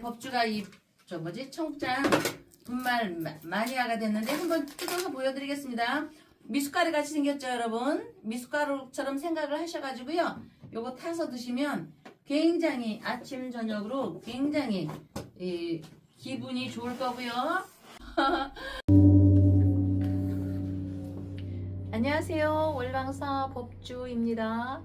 법주가 청장 분말 마니아가 됐는데 한번 뜯어서 보여드리겠습니다. 미숫가루 같이 생겼죠, 여러분? 미숫가루처럼 생각을 하셔가지고요. 요거 타서 드시면 굉장히 아침 저녁으로 굉장히 기분이 좋을 거고요. 안녕하세요, 월광사 법주입니다.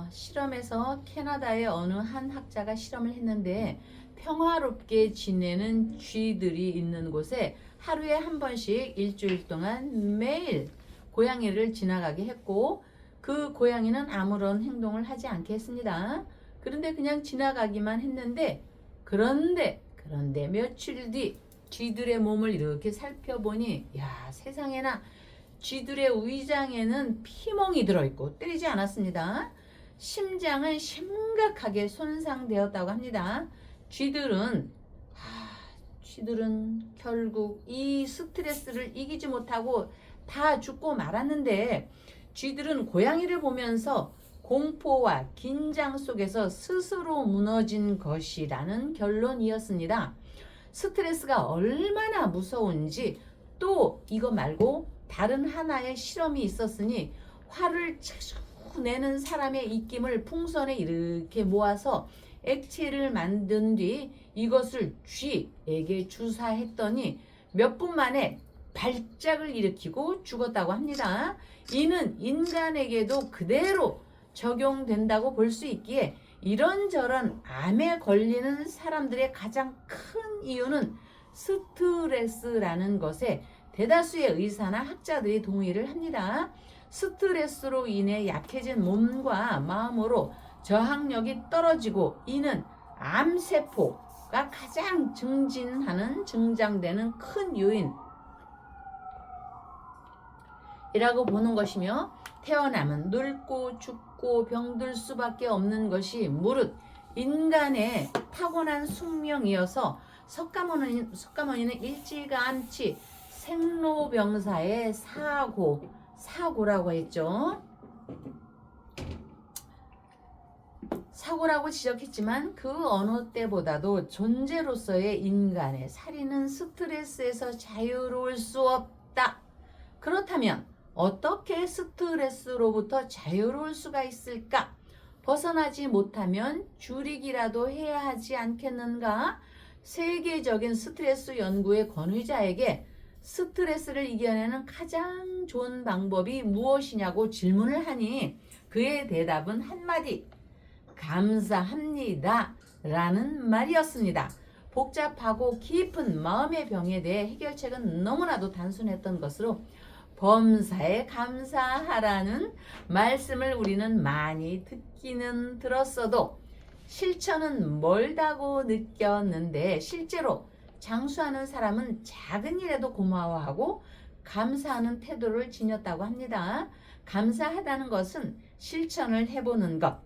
실험에서 캐나다의 어느 한 학자가 실험을 했는데 평화롭게 지내는 쥐들이 있는 곳에 하루에 한 번씩 일주일 동안 매일 고양이를 지나가게 했고, 그 고양이는 아무런 행동을 하지 않게 했습니다. 그런데 그냥 지나가기만 했는데 그런데 며칠 뒤 쥐들의 몸을 이렇게 살펴보니, 야, 세상에나 쥐들의 위장에는 피멍이 들어있고 때리지 않았습니다. 심장은 심각하게 손상되었다고 합니다. 쥐들은 결국 이 스트레스를 이기지 못하고 다 죽고 말았는데, 쥐들은 고양이를 보면서 공포와 긴장 속에서 스스로 무너진 것이라는 결론이었습니다. 스트레스가 얼마나 무서운지, 또 이거 말고 다른 하나의 실험이 있었으니 화를 자주 내는 사람의 입김을 풍선에 이렇게 모아서 액체를 만든 뒤 이것을 쥐에게 주사했더니 몇 분 만에 발작을 일으키고 죽었다고 합니다. 이는 인간에게도 그대로 적용된다고 볼 수 있기에 이런저런 암에 걸리는 사람들의 가장 큰 이유는 스트레스라는 것에 대다수의 의사나 학자들이 동의를 합니다. 스트레스로 인해 약해진 몸과 마음으로 저항력이 떨어지고, 이는 암세포가 가장 증장되는 큰 요인이라고 보는 것이며, 태어나면 늙고 죽고 병들 수밖에 없는 것이 무릇 인간의 타고난 숙명이어서 석가모니는 일찌감치 생로병사의 사고라고 했죠. 사고라고 지적했지만 그 어느 때보다도 존재로서의 인간의 살인은 스트레스에서 자유로울 수 없다. 그렇다면 어떻게 스트레스로부터 자유로울 수가 있을까? 벗어나지 못하면 줄이기라도 해야 하지 않겠는가? 세계적인 스트레스 연구의 권위자에게 스트레스를 이겨내는 가장 좋은 방법이 무엇이냐고 질문을 하니, 그의 대답은 한마디, 감사합니다 라는 말이었습니다. 복잡하고 깊은 마음의 병에 대해 해결책은 너무나도 단순했던 것으로 범사에 감사하라는 말씀을 우리는 많이 듣기는 들었어도 실천은 멀다고 느꼈는데, 실제로 장수하는 사람은 작은 일에도 고마워하고 감사하는 태도를 지녔다고 합니다. 감사하다는 것은 실천을 해보는 것.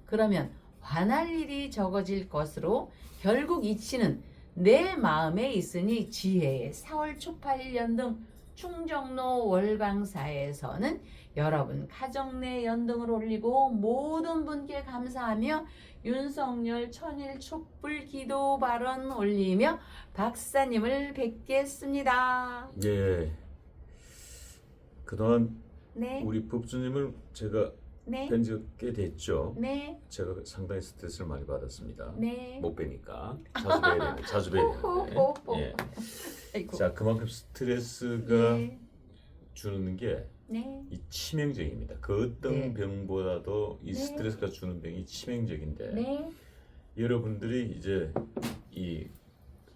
그러면 화날 일이 적어질 것으로 결국 이치는 내 마음에 있으니 지혜의 4월 초파일 연등 충정로 월광사에서는 여러분 가정 내 연등을 올리고 모든 분께 감사하며 윤석열 천일 촛불 기도 발언 올리며 박사님을 뵙겠습니다. 예. 그동안 네. 우리 법주님을 제가 네. 뵌 지 꽤 됐죠. 네. 제가 상당히 스트레스를 많이 받았습니다. 네. 못 뵈니까 자주 뵈야 되는데. 예. 자, 그만큼 스트레스가 네. 주는 게 네. 이 치명적입니다. 그 어떤 네. 병보다도 이 네. 스트레스가 주는 병이 치명적인데, 네. 여러분들이 이제 이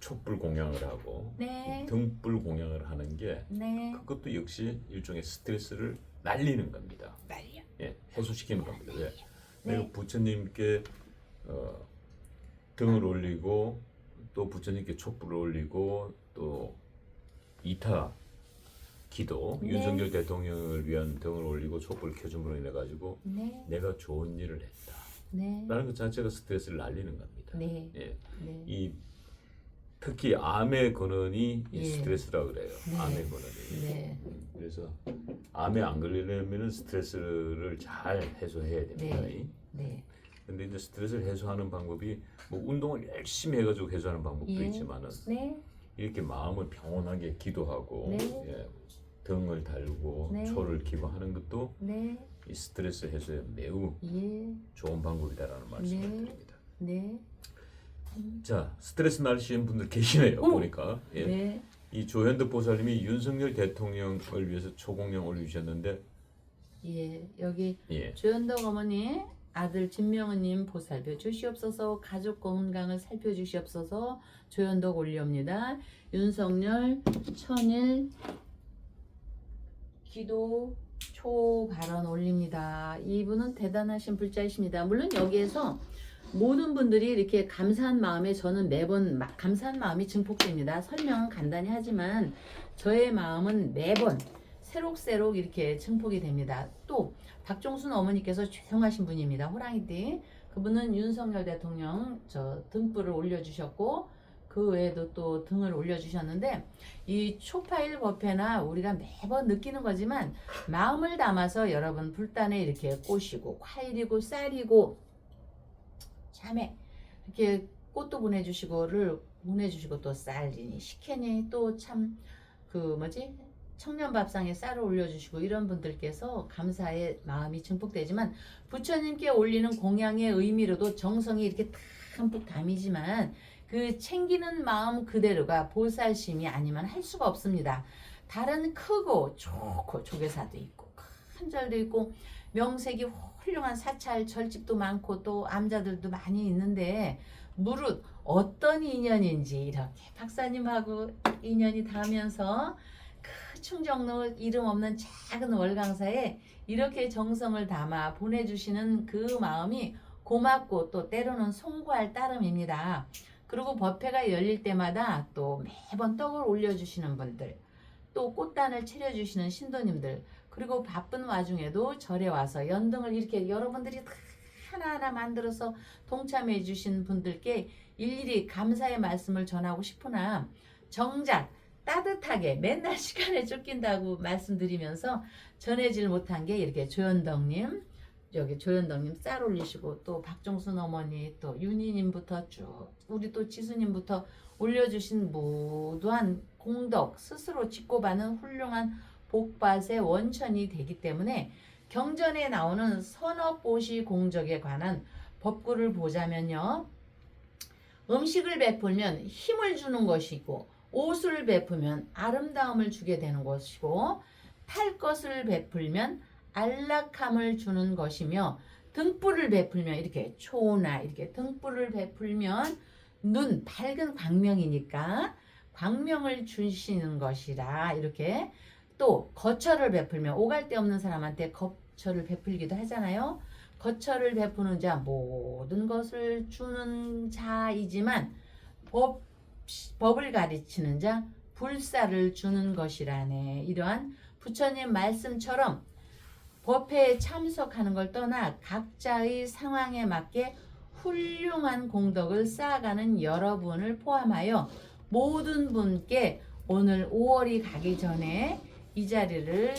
촛불 공양을 하고 네. 등불 공양을 하는 게, 네. 그것도 역시 일종의 스트레스를 날리는 겁니다. 예, 해소시키는 겁니다. 왜? 네. 내가 부처님께 등을 올리고, 또 부처님께 촛불을 올리고, 또 이타 기도, 네. 윤석열 대통령을 위한 등을 올리고 촛불을 켜줌으로 인해 가지고 네. 내가 좋은 일을 했다 네. 라는 것 자체가 스트레스를 날리는 겁니다. 네. 예. 네. 특히 암의 근원이 예. 스트레스라고 그래요. 네. 암의 근원이. 네. 그래서 암에 안 걸리려면 스트레스를 잘 해소해야 됩니다. 네. 네. 근데 이제 스트레스를 해소하는 방법이 뭐 운동을 열심히 해가지고 해소하는 방법도 예. 있지만은 네. 이렇게 마음을 평온하게 기도하고 네. 예, 등을 달고 네. 초를 기부하는 것도 네. 이 스트레스 해소에 매우 예. 좋은 방법이다라는 말씀을 네. 드립니다. 네. 자, 스트레스 날리시는 분들 계시네요. 오! 보니까 예. 네. 이 조현득 보살님이 윤석열 대통령을 위해서 초공령 올려주셨는데 예. 여기 예, 조현덕 어머니 아들 진명은님 보살펴 주시옵소서. 가족 건강을 살펴주시옵소서. 조현덕 올려옵니다. 윤석열 천일 기도 초 발언 올립니다. 이분은 대단하신 불자이십니다. 물론 여기에서 모든 분들이 이렇게 감사한 마음에 저는 매번 감사한 마음이 증폭됩니다. 설명은 간단히 하지만 저의 마음은 매번 새록새록 이렇게 증폭이 됩니다. 또 박종순 어머니께서 죄송하신 분입니다. 호랑이띠. 그분은 윤석열 대통령 저 등불을 올려주셨고 그 외에도 또 등을 올려주셨는데 이 초파일 법회나 우리가 매번 느끼는 거지만 마음을 담아서 여러분 불단에 이렇게 꽃이고 과일이고 쌀이고 참외 이렇게 꽃도 보내주시고 또 쌀이니 식혜니 또 참 그 뭐지 청년밥상에 쌀을 올려주시고 이런 분들께서 감사의 마음이 증폭되지만 부처님께 올리는 공양의 의미로도 정성이 이렇게 듬뿍 담이지만 그 챙기는 마음 그대로가 보살심이 아니면 할 수가 없습니다. 다른 크고 좋고 조계사도 있고 큰 절도 있고 명색이 훌륭한 사찰 절집도 많고 또 암자들도 많이 있는데 무릇 어떤 인연인지 이렇게 박사님하고 인연이 닿으면서 그 충정로 이름 없는 작은 월강사에 이렇게 정성을 담아 보내주시는 그 마음이 고맙고 또 때로는 송구할 따름입니다. 그리고 법회가 열릴 때마다 또 매번 떡을 올려주시는 분들 또 꽃단을 차려주시는 신도님들 그리고 바쁜 와중에도 절에 와서 연등을 이렇게 여러분들이 다 하나하나 만들어서 동참해 주신 분들께 일일이 감사의 말씀을 전하고 싶으나 정작 따뜻하게 맨날 시간에 쫓긴다고 말씀드리면서 전해질 못한 게 이렇게 조현덕님 여기 조현덕님 쌀 올리시고 또 박종순 어머니 또 윤희님부터 쭉 우리 또 지수님부터 올려주신 무도한 공덕 스스로 짓고 받는 훌륭한 복밭의 원천이 되기 때문에 경전에 나오는 선업보시 공적에 관한 법구를 보자면요. 음식을 베풀면 힘을 주는 것이고 옷을 베풀면 아름다움을 주게 되는 것이고 탈 것을 베풀면 안락함을 주는 것이며 등불을 베풀면 이렇게 초나 이렇게 등불을 베풀면 눈 밝은 광명이니까 광명을 주시는 것이라 이렇게 또 거처를 베풀면 오갈 데 없는 사람한테 거처를 베풀기도 하잖아요. 거처를 베푸는 자 모든 것을 주는 자이지만 법을 가르치는 자 불사를 주는 것이라네. 이러한 부처님 말씀처럼 법회에 참석하는 걸 떠나 각자의 상황에 맞게 훌륭한 공덕을 쌓아가는 여러분을 포함하여 모든 분께 오늘 5월이 가기 전에 이 자리를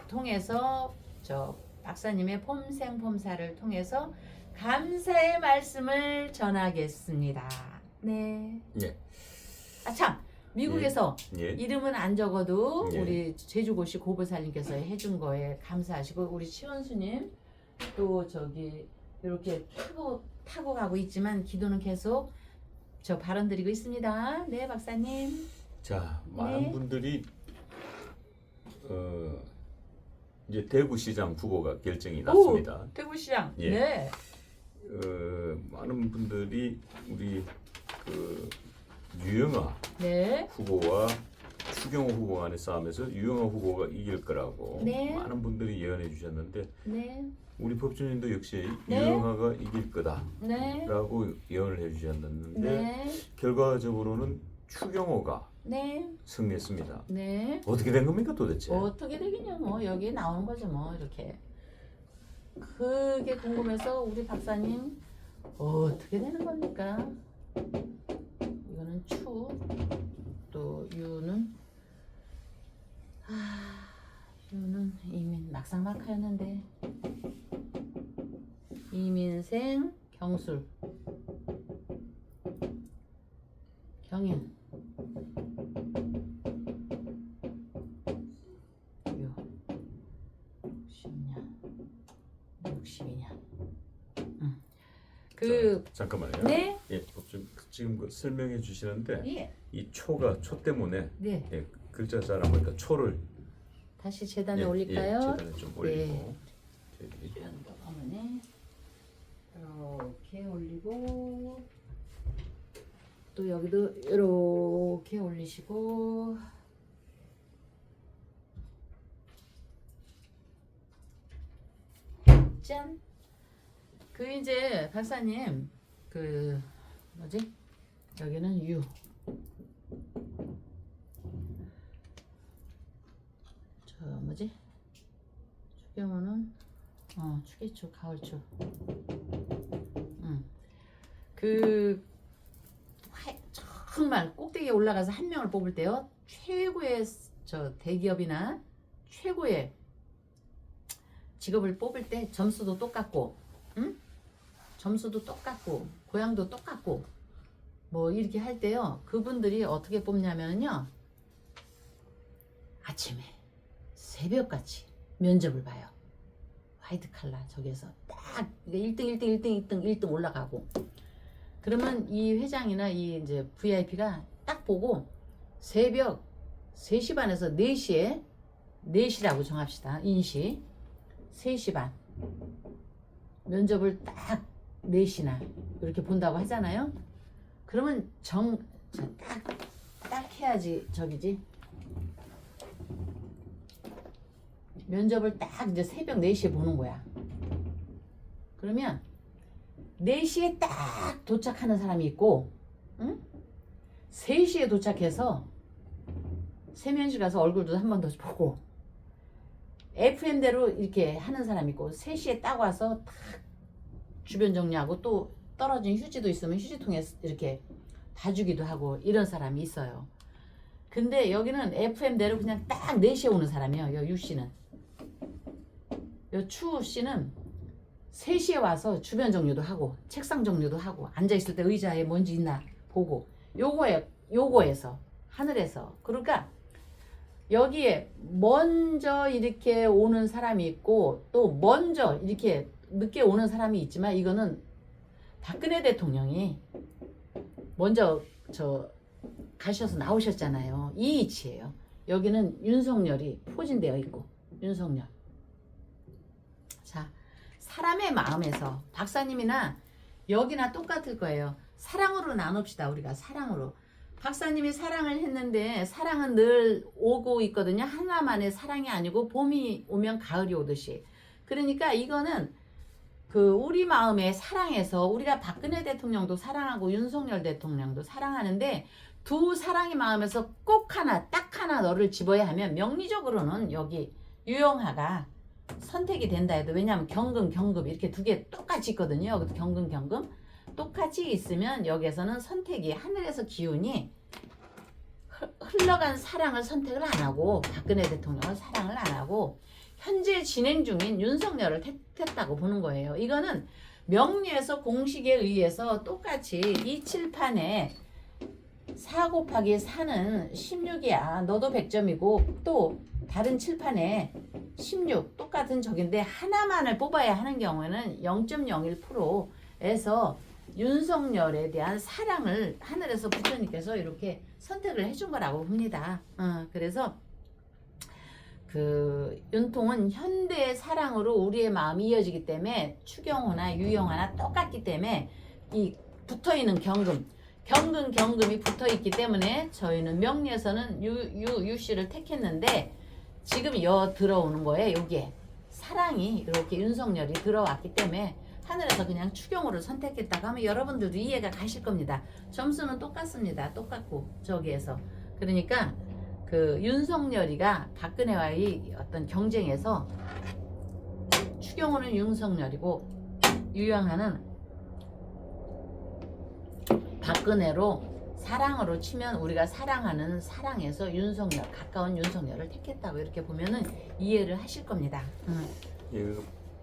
통해서 저 박사님의 폼생폼사를 통해서 감사의 말씀을 전하겠습니다. 네. 예. 아 참 미국에서 예. 이름은 안 적어도 예. 우리 제주고시 고보살님께서 해준 거에 감사하시고 우리 시원수님 또 저기 이렇게 타고 가고 있지만 기도는 계속 저 발언 드리고 있습니다. 네 박사님. 자, 많은 네. 분들이 이제 대구시장 후보가 결정이 났습니다. 오, 대구시장. 예. 네. 많은 분들이 우리 그 유영아 네. 후보와 추경호 후보 간의 싸움에서 유영아 후보가 이길 거라고 네. 많은 분들이 예언해 주셨는데 네. 우리 법조인도 역시 네. 유영아가 이길 네. 거다라고 예언을 해 주셨는데 네. 결과적으로는 추경호가 네. 승리했습니다. 네. 어떻게 된 겁니까 도대체? 어떻게 되겠냐 뭐 여기 나오는 거죠 뭐 이렇게 그게 궁금해서 우리 박사님 어떻게 되는 겁니까? 이거는 추 또 유는 유는 이민 막상막하였는데 이민생 경술, 경인, 유, 10년, 62년. 잠깐만요. 네? 예, 지금 그 설명해 주시는데 예. 이 초가 초 때문에 네. 예, 글자 잘 안 보니까 초를 다시 재단에 예, 올릴까요? 예, 재단에 좀 올리고 저기 이런거 하면은 이렇게 올리고 또 여기도 이렇게 올리시고 짠. 그 이제 박사님 그 뭐지? 여기는 유. 저 뭐지? 추경호는 추기초, 가을초. 그 정말 꼭대기에 올라가서 한 명을 뽑을 때요, 최고의 저 대기업이나 최고의 직업을 뽑을 때 점수도 똑같고, 점수도 똑같고, 고향도 똑같고, 뭐 이렇게 할 때요, 그분들이 어떻게 뽑냐면요, 아침에 새벽같이 면접을 봐요. 화이트 칼라 저기에서 딱 1등 올라가고, 그러면 이 회장이나 이 이제 VIP가 딱 보고 새벽 3시 반에서 4시에 4시라고 정합시다. 인시 3시 반 면접을 딱 4시나 이렇게 본다고 하잖아요. 그러면 딱 해야지 저기지. 면접을 딱 이제 새벽 4시에 보는 거야. 그러면 4시에 딱 도착하는 사람이 있고, 3시에 도착해서 세면실 가서 얼굴도 한 번 더 보고, FM대로 이렇게 하는 사람이 있고, 3시에 딱 와서 딱 주변 정리하고, 또 떨어진 휴지도 있으면 휴지통에 이렇게 봐주기도 하고, 이런 사람이 있어요. 근데 여기는 FM대로 그냥 딱 4시에 오는 사람이에요. 요 유씨는. 요 추씨는 3시에 와서 주변 정리도 하고, 책상 정리도 하고, 앉아있을 때 의자에 뭔지 있나 보고, 요거에서 하늘에서. 그러니까 여기에 먼저 이렇게 오는 사람이 있고, 또 먼저 이렇게 늦게 오는 사람이 있지만, 이거는 박근혜 대통령이 먼저 가셔서 나오셨잖아요. 이 위치예요. 여기는 윤석열이 포진되어 있고, 윤석열. 자, 사람의 마음에서, 박사님이나 여기나 똑같을 거예요. 사랑으로 나눕시다. 우리가 사랑으로. 박사님이 사랑을 했는데, 사랑은 늘 오고 있거든요. 하나만의 사랑이 아니고 봄이 오면 가을이 오듯이. 그러니까 이거는 그 우리 마음의 사랑에서, 우리가 박근혜 대통령도 사랑하고 윤석열 대통령도 사랑하는데, 두 사랑의 마음에서 꼭 하나, 딱 하나 너를 집어야 하면, 명리적으로는 여기 유영하가 선택이 된다 해도, 왜냐하면 경금 이렇게 두 개 똑같이 있거든요. 여기도 경금 똑같이 있으면 여기에서는 선택이, 하늘에서 기운이 흘러간 사랑을 선택을 안 하고, 박근혜 대통령을 사랑을 안 하고 현재 진행 중인 윤석열을 택했다고 보는 거예요. 이거는 명리에서 공식에 의해서 똑같이 이 칠판에 4 곱하기 4는 16이야. 너도 100점이고 또 다른 칠판에 16 똑같은 적인데, 하나만을 뽑아야 하는 경우에는 0.01%에서 윤석열에 대한 사랑을 하늘에서 부처님께서 이렇게 선택을 해준 거라고 봅니다. 그래서 그 윤통은 현대의 사랑으로 우리의 마음이 이어지기 때문에, 추경호나 유영하나 똑같기 때문에 이 붙어있는 경금이 붙어있기 때문에 저희는 명리에서는 유씨를 택했는데, 지금 들어오는 거예요. 여기에 사랑이 이렇게 윤석열이 들어왔기 때문에 하늘에서 그냥 추경호를 선택했다고 하면 여러분들도 이해가 가실 겁니다. 점수는 똑같습니다. 똑같고 저기에서. 그러니까 그 윤석열이가 박근혜와의 어떤 경쟁에서 추경호는 윤석열이고 유영하는 박근혜로, 사랑으로 치면 우리가 사랑하는 사랑에서 가까운 윤석열을 택했다고 이렇게 보면은 이해를 하실 겁니다. 예,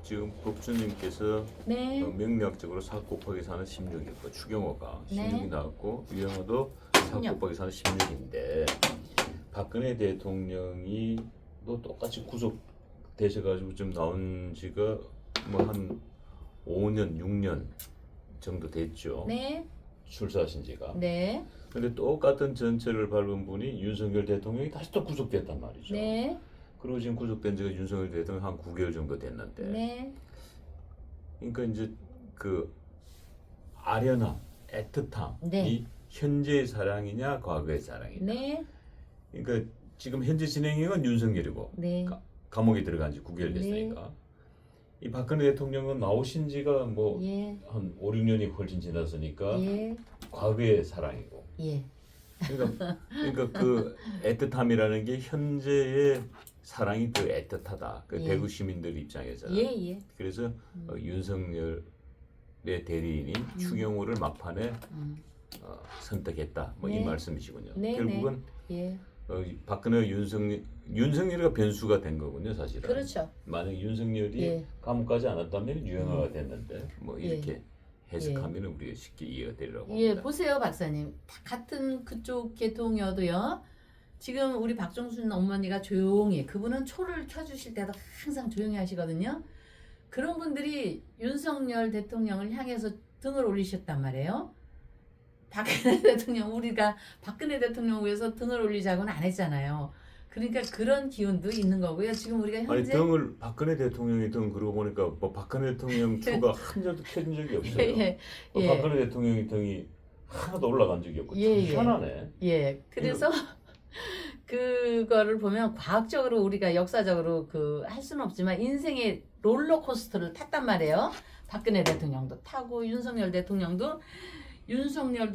지금 법주님께서 네. 명리학적으로 4 곱하기 4는 16이고 추경호가 네. 16이 나왔고 유영호도 4 16. 곱하기 4는 16인데 박근혜 대통령이 또 똑같이 구속되셔가지고 좀 나온 지가 뭐 한 5년 6년 정도 됐죠. 네. 출사하신 지가. 네. 근데 똑같은 전철을 밟은 분이 윤석열 대통령이 다시 또 구속됐단 말이죠. 네. 그리고 지금 구속된 지가 윤석열 대통령 한 9개월 정도 됐는데. 네. 그러니까 이제 그 아련함, 애틋함이 네. 현재의 사랑이냐 과거의 사랑이냐. 네. 그러니까 지금 현재 진행형은 윤석열이고 네. 감옥에 들어간 지 9개월 됐으니까. 이 박근혜 대통령은 나오신 지가 뭐 예. 한 5, 6년이 훨씬 지났으니까 예. 과거의 사랑이고. 예. 그러니까 그 애틋함이라는 게 현재의 사랑이 더 애틋하다. 그 예. 대구 시민들 입장에서는. 예. 예. 그래서 윤석열의 대리인인 추경호를 막판에 선택했다. 뭐 이 네. 말씀이시군요. 네, 결국은 예. 박근혜 윤석열이가 변수가 된 거군요, 사실은. 그렇죠. 만약 윤석열이 예. 감옥 가지 않았다면 유영아가 됐는데 뭐 예. 이렇게 해석하면 우리가 쉽게 이해가 되리라고 예, 합니다. 보세요, 박사님. 다 같은 그쪽 계통이어도요. 지금 우리 박정순 어머니가 조용히, 그분은 초를 켜주실 때도 항상 조용히 하시거든요. 그런 분들이 윤석열 대통령을 향해서 등을 올리셨단 말이에요. 박근혜 대통령, 우리가 박근혜 대통령 위해서 등을 올리자고는 안 했잖아요. 그러니까 그런 기운도 있는 거고요. 지금 우리가 아니 현재 등을 박근혜 대통령이 등 그러고 보니까 뭐 박근혜 대통령 표가 한 절도 켜진 적이 없어요. 예, 뭐 예. 박근혜 대통령이 등이 하나도 올라간 적이 없고 예, 참 예. 희한하네. 예, 그래서 그거를 보면 과학적으로 우리가 역사적으로 그 할 수는 없지만 인생의 롤러코스터를 탔단 말이에요. 박근혜 대통령도 타고 윤석열도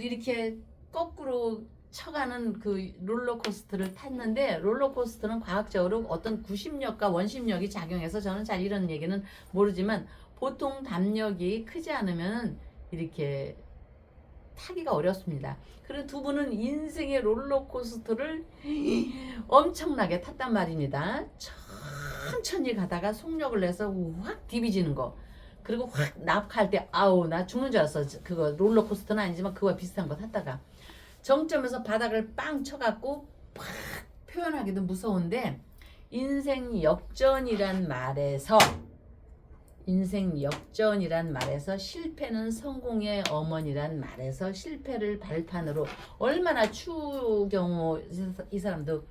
이렇게 거꾸로 쳐가는 그 롤러코스터를 탔는데 롤러코스터는 과학적으로 어떤 구심력과 원심력이 작용해서 저는 잘 이런 얘기는 모르지만 보통 담력이 크지 않으면 이렇게 타기가 어렵습니다. 그리고 두 분은 인생의 롤러코스터를 엄청나게 탔단 말입니다. 천천히 가다가 속력을 내서 확 디비지는 거. 그리고 확 낙할 때 아우 나 죽는 줄 알았어. 그거 롤러코스터는 아니지만 그거와 비슷한 거 탔다가 정점에서 바닥을 빵 쳐갖고 팍 표현하기도 무서운데 인생 역전이란 말에서 실패는 성공의 어머니란 말에서 실패를 발판으로 얼마나 추경호 이 사람도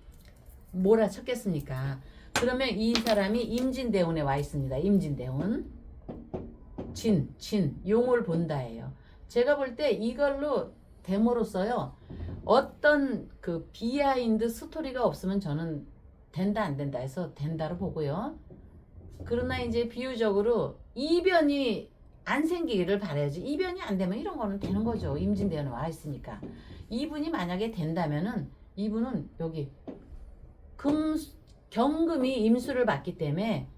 몰아쳤겠습니까? 그러면 이 사람이 임진대운에 와 있습니다. 임진대운 용을 본다예요. 제가 볼 때 이걸로 데모로서요 어떤 그 비하인드 스토리가 없으면 저는 된다 안 된다 해서 된다로 보고요. 그러나 이제 비유적으로 이변이 안 생기기를 바라야지. 이변이 안 되면 이런 거는 되는 거죠. 임진대운에 와 있으니까. 이분이 만약에 된다면은 이분은 여기 경금이 임수를 받기 때문에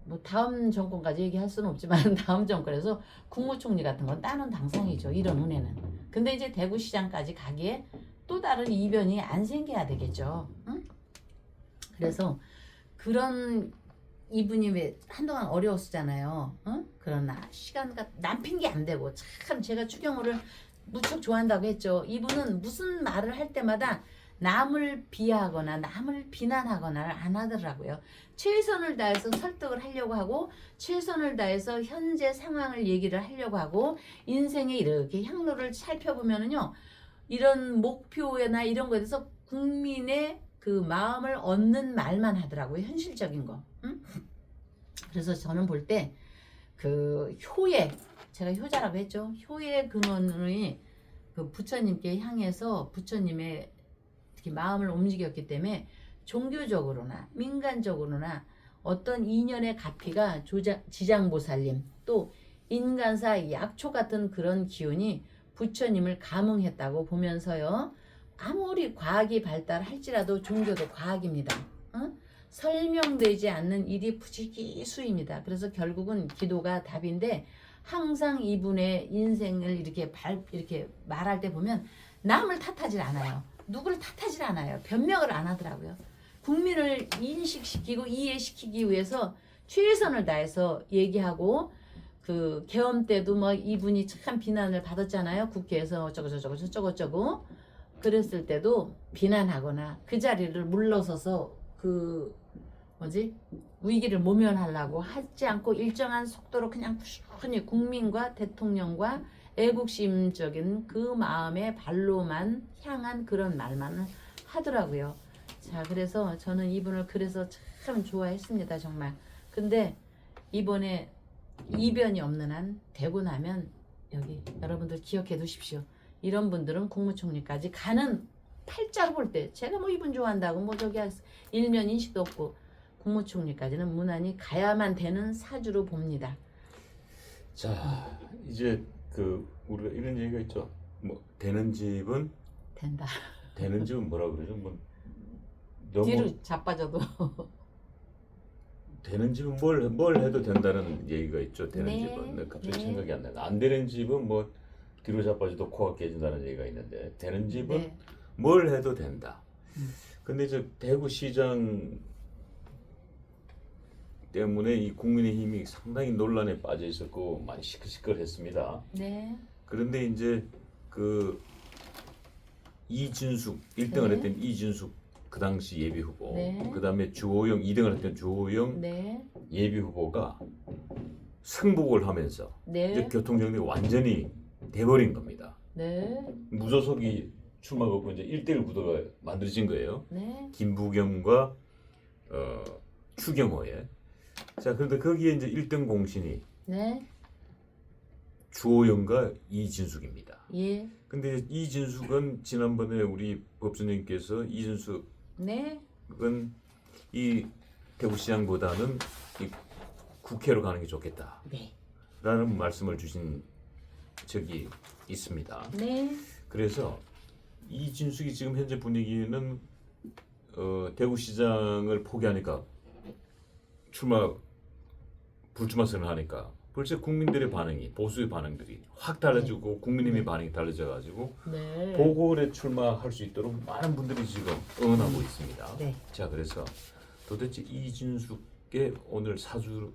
뭐 다음 정권까지 얘기할 수는 없지만 다음 정권에서 국무총리 같은 건 따는 당상이죠. 이런 운에는. 근데 이제 대구시장까지 가기에 또 다른 이변이 안 생겨야 되겠죠. 응? 그래서 그런 이분이 왜 한동안 어려웠었잖아요. 응? 그러나 시간과 남 핑계 안 되고 참 제가 추경호를 무척 좋아한다고 했죠. 이분은 무슨 말을 할 때마다 남을 비하하거나 남을 비난하거나 안 하더라고요. 최선을 다해서 설득을 하려고 하고 최선을 다해서 현재 상황을 얘기를 하려고 하고 인생의 이렇게 향로를 살펴보면은요. 이런 목표나 이런 거에 대해서 국민의 그 마음을 얻는 말만 하더라고요. 현실적인 거. 응? 그래서 저는 볼 때 그 효의 제가 효자라고 했죠. 효의 근원이 그 부처님께 향해서 부처님의 특히 마음을 움직였기 때문에 종교적으로나 민간적으로나 어떤 인연의 가피가 지장보살님 또 인간사 약초 같은 그런 기운이 부처님을 감응했다고 보면서요. 아무리 과학이 발달할지라도 종교도 과학입니다. 설명되지 않는 일이 부지기수입니다. 그래서 결국은 기도가 답인데 항상 이분의 인생을 이렇게 말할 때 보면 남을 탓하지 않아요. 누구를 탓하지 않아요. 변명을 안 하더라고요. 국민을 인식시키고 이해시키기 위해서 최선을 다해서 얘기하고 그 계엄 때도 뭐 이분이 참 비난을 받았잖아요. 국회에서 저거 그랬을 때도 비난하거나 그 자리를 물러서서 그 뭐지 위기를 모면하려고 하지 않고 일정한 속도로 그냥 꾸준히 국민과 대통령과 애국심적인 그 마음의 발로만 향한 그런 말만을 하더라고요. 자, 그래서 저는 이분을 그래서 참 좋아했습니다, 정말. 근데 이번에 이변이 없는 한 되고 나면 여기 여러분들 기억해 두십시오. 이런 분들은 국무총리까지 가는 팔자로 볼 때 제가 뭐 이분 좋아한다고 뭐 저기 일면 인식도 없고 국무총리까지는 무난히 가야만 되는 사주로 봅니다. 자, 이제 그 우리가 이런 얘기가 있죠. 뭐 되는 집은 된다. 되는 집은 뭐라 그러죠? 뭐 너무 뒤로 자빠져도 되는 집은 뭘 해도 된다는 얘기가 있죠. 되는 네, 집은 갑자기 네. 생각이 안 나요. 안 되는 집은 뭐 뒤로 자빠져도 코가 깨진다는 얘기가 있는데 되는 집은 네. 뭘 해도 된다. 음. 근데 이제 대구시장 때문에 이 국민의힘이 상당히 논란에 빠져 있었고 많이 시끌시끌했습니다. 네. 그런데 이제 그 이진숙 1등을 네. 했던 이진숙 그 당시 예비 후보, 네. 그다음에 주호영 2등을 했던 주호영 네. 예비 후보가 승복을 하면서 네. 이제 교통 정리가 완전히 돼버린 겁니다. 네. 무소속이 출마가 없고 이제 1대1 구도가 만들어진 거예요. 네. 김부겸과 추경호의. 자, 그런데 거기에 이제 1등 공신이 네. 주호영과 이진숙입니다. 예. 근데 이진숙은 지난번에 우리 법수님께서 이진숙은 네. 이 대구시장보다는 이 국회로 가는 게 좋겠다 네. 라는 말씀을 주신 적이 있습니다. 네. 그래서 이진숙이 지금 현재 분위기는 대구시장을 포기하니까 불출마 선언하니까 벌써 국민들의 반응이 보수의 반응들이 확 달라지고 국민의힘의 반응이 달라져가지고 네. 보궐에 출마할 수 있도록 많은 분들이 지금 응원하고 있습니다. 네. 자, 그래서 도대체 이진숙의 오늘 사주를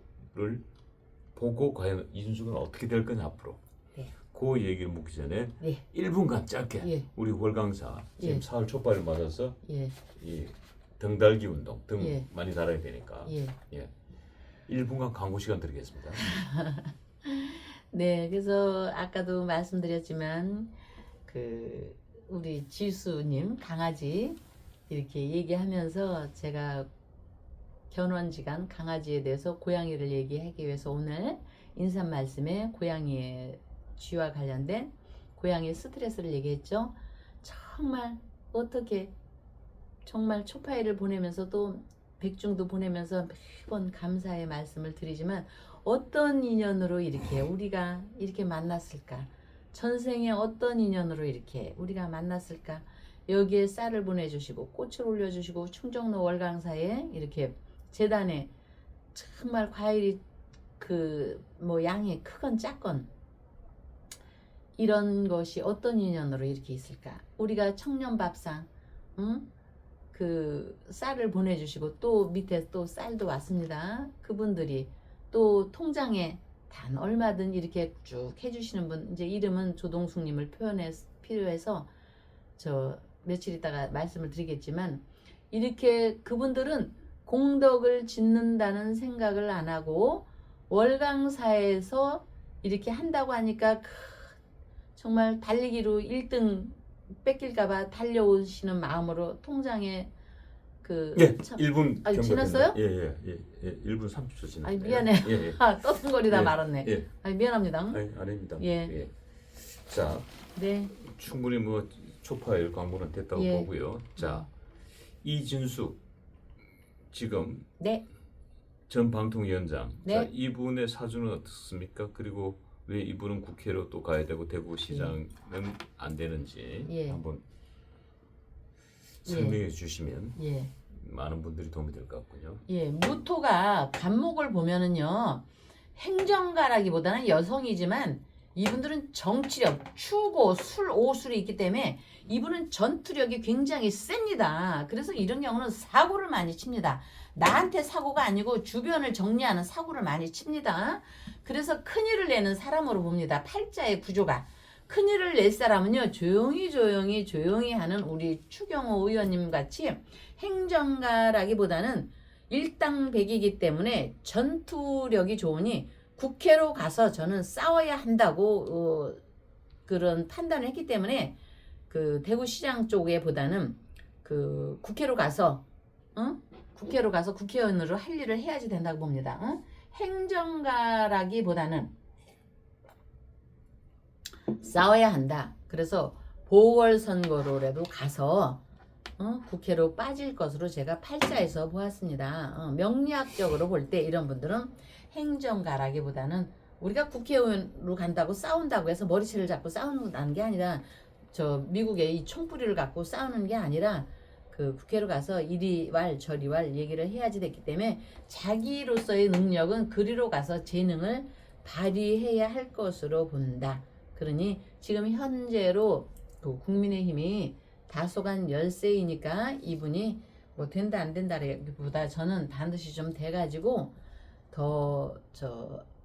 보고 과연 이진숙은 어떻게 될 거냐 앞으로 네. 그 얘기를 묻기 전에 네. 1분간 짧게 예. 우리 월강사 지금 예. 사흘 초파를 맞아서 예. 이 등달기 운동 등 예. 많이 달아야 되니까 예. 1분간 광고 시간 드리겠습니다. 네, 그래서 아까도 말씀드렸지만 그 우리 지수님 강아지 이렇게 얘기하면서 제가 견원지간 강아지에 대해서 고양이를 얘기하기 위해서 오늘 인사 말씀에 고양이의 쥐와 관련된 고양이 스트레스를 얘기했죠. 정말 어떻게 정말 초파일을 보내면서도 백중도 보내면서 매번 감사의 말씀을 드리지만 어떤 인연으로 이렇게 우리가 이렇게 만났을까? 전생에 어떤 인연으로 이렇게 우리가 만났을까? 여기에 쌀을 보내주시고 꽃을 올려주시고 충정로 월강사에 이렇게 재단에 정말 과일이 그 뭐 양이 크건 작건 이런 것이 어떤 인연으로 이렇게 있을까? 우리가 청년밥상, 응? 그 쌀을 보내주시고 또 밑에 또 쌀도 왔습니다. 그분들이 또 통장에 단 얼마든 이렇게 쭉 해주시는 분 이제 이름은 조동숙님을 필요해서 저 며칠 있다가 말씀을 드리겠지만 이렇게 그분들은 공덕을 짓는다는 생각을 안 하고 월강사에서 이렇게 한다고 하니까 정말 달리기로 1등 뺏길까봐 달려오시는 마음으로 통장에 그 예, 1분 아니, 지났어요? 예, 1분 30초 지났네요. 아니 미안해. 예. 떠듬거리다 예, 말았네. 예. 아니 미안합니다. 아닙니다. 예. 자, 네. 충분히 뭐 초파일 광고는 됐다고 예. 보고요. 자, 이진숙 지금 네. 전 방통위원장. 네. 자, 이분의 사주는 어떻습니까? 그리고 왜 이분은 국회로 또 가야 되고 대구시장은 안 되는지 예. 한번 설명해 주시면 예. 많은 분들이 도움이 될 것 같군요. 예. 무토가 간목을 보면은요. 행정가라기보다는 여성이지만 이분들은 정치력, 추고, 오술이 있기 때문에 이분은 전투력이 굉장히 셉니다. 그래서 이런 경우는 사고를 많이 칩니다. 나한테 사고가 아니고 주변을 정리하는 사고를 많이 칩니다. 그래서 큰일을 내는 사람으로 봅니다. 팔자의 구조가. 큰일을 낼 사람은요, 조용히 하는 우리 추경호 의원님 같이 행정가라기보다는 일당백이기 때문에 전투력이 좋으니 국회로 가서 저는 싸워야 한다고 그런 판단을 했기 때문에 그 대구시장 쪽에 보다는 그 국회로 가서 국회의원으로 할 일을 해야지 된다고 봅니다. 행정가라기보다는 싸워야 한다. 그래서 보궐선거로라도 가서 국회로 빠질 것으로 제가 팔자에서 보았습니다. 명리학적으로 볼 때 이런 분들은 행정가라기보다는 우리가 국회의원으로 간다고 싸운다고 해서 머리채를 잡고 싸우는 게 아니라 저 미국의 이 총뿌리를 갖고 싸우는 게 아니라 그 국회로 가서 이리왈 저리왈 얘기를 해야지 됐기 때문에 자기로서의 능력은 그리로 가서 재능을 발휘해야 할 것으로 본다. 그러니 지금 현재로 그 국민의힘이 다소간 열세이니까 이분이 뭐 된다 안 된다보다 저는 반드시 좀 돼가지고 더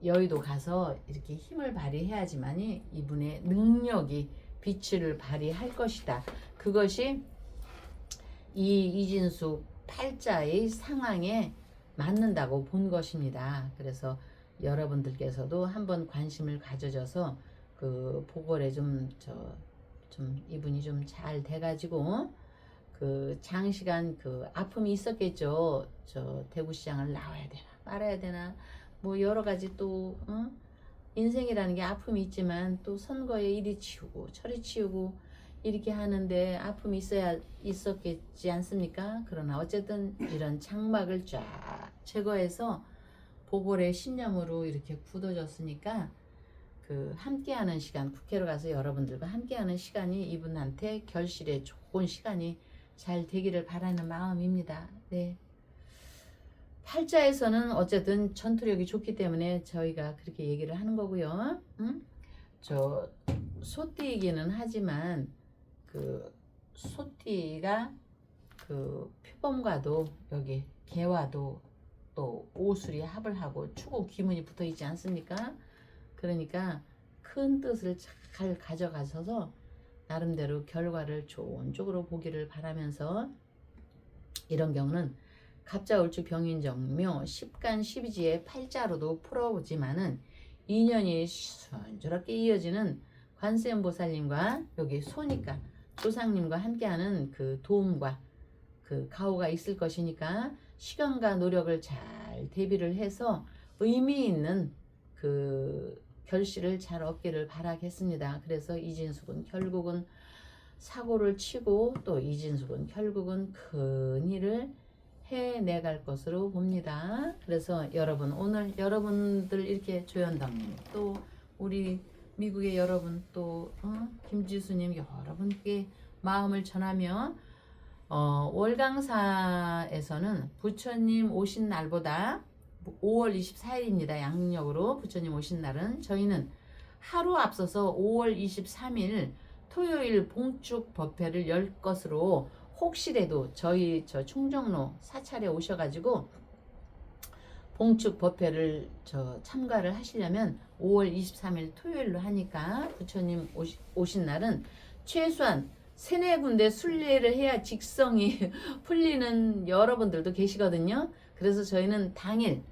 여의도 가서 이렇게 힘을 발휘해야지만이 이분의 능력이 빛을 발휘할 것이다. 그것이 이 이진숙 팔자의 상황에 맞는다고 본 것입니다. 그래서 여러분들께서도 한번 관심을 가져줘서 그 보궐에 좀 이분이 좀 잘 돼가지고 그 장시간 그 아픔이 있었겠죠. 대구시장을 나와야 되나 말아야 되나 뭐 여러 가지 또 인생이라는 게 아픔이 있지만 또 선거에 이리 치우고 저리 치우고 이렇게 하는데 아픔이 있었겠지 않습니까? 그러나 어쨌든 이런 장막을 쫙 제거해서 보궐의 신념으로 이렇게 굳어졌으니까 그 함께하는 시간, 국회로 가서 여러분들과 함께하는 시간이 이분한테 결실에 좋은 시간이 잘 되기를 바라는 마음입니다. 네. 팔자에서는 어쨌든 전투력이 좋기 때문에 저희가 그렇게 얘기를 하는 거고요. 저 소띠이기는 하지만 그 소띠가 그 표범과도 여기 개와도 또 오술이 합을 하고 추고 기문이 붙어 있지 않습니까? 그러니까 큰 뜻을 잘 가져가셔서 나름대로 결과를 좋은 쪽으로 보기를 바라면서 이런 경우는 갑자을주 병인정묘 10간 12지의 팔자로도 풀어보지만은 인연이 순조롭게 이어지는 관세음보살님과 여기 소니까 조상님과 함께하는 그 도움과 그 가호가 있을 것이니까 시간과 노력을 잘 대비를 해서 의미 있는 그 결실을 잘 얻기를 바라겠습니다. 그래서 이진숙은 결국은 사고를 치고 또 이진숙은 결국은 큰 일을 해내갈 것으로 봅니다. 그래서 여러분 오늘 여러분들 이렇게 조연당님 또 우리 미국의 여러분 또 김지수님 여러분께 마음을 전하며 월강사에서는 부처님 오신 날보다 5월 24일입니다. 양력으로 부처님 오신 날은 저희는 하루 앞서서 5월 23일 토요일 봉축 법회를 열 것으로 혹시라도 저희 충정로 사찰에 오셔가지고 봉축 법회를 참가를 하시려면 5월 23일 토요일로 하니까 부처님 오신 날은 최소한 3-4군데 순례를 해야 직성이 풀리는 여러분들도 계시거든요. 그래서 저희는 당일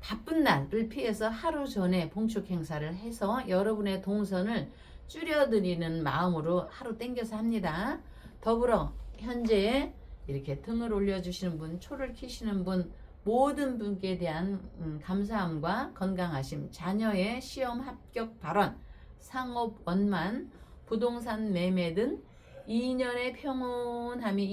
바쁜 날을 피해서 하루 전에 봉축 행사를 해서 여러분의 동선을 줄여드리는 마음으로 하루 땡겨서 합니다. 더불어 현재 이렇게 등을 올려주시는 분, 초를 켜시는 분, 모든 분께 대한 감사함과 건강하심, 자녀의 시험 합격 발원, 상업 원만, 부동산 매매 등 2년의 평온함이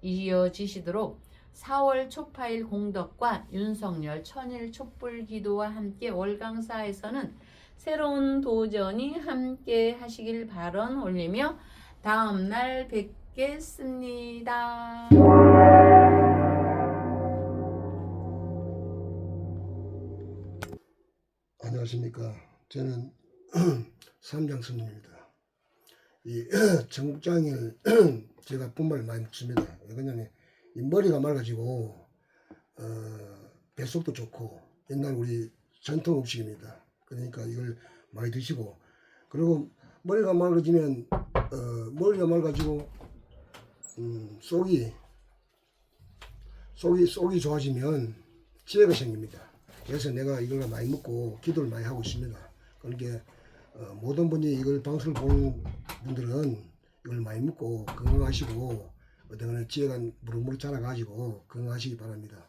이어지시도록 4월 초파일 공덕과 윤석열 천일 촛불 기도와 함께 월강사에서는 새로운 도전이 함께 하시길 발언 올리며 다음날 뵙겠습니다. 안녕하십니까. 저는 삼장 스님입니다. 이 청국장을 제가 분말을 많이 먹습니다. 왜냐면 이 머리가 맑아지고 뱃속도 좋고 옛날 우리 전통 음식입니다. 그러니까 이걸 많이 드시고, 그리고 머리가 맑아지면 머리가 맑아지고 속이 좋아지면 지혜가 생깁니다. 그래서 내가 이걸 많이 먹고 기도를 많이 하고 있습니다. 그러니까 모든 분이 이걸 방송을 보는 분들은 이걸 많이 먹고 건강하시고 어떤 지혜가 무럭무럭 자라가지고 건강하시기 바랍니다.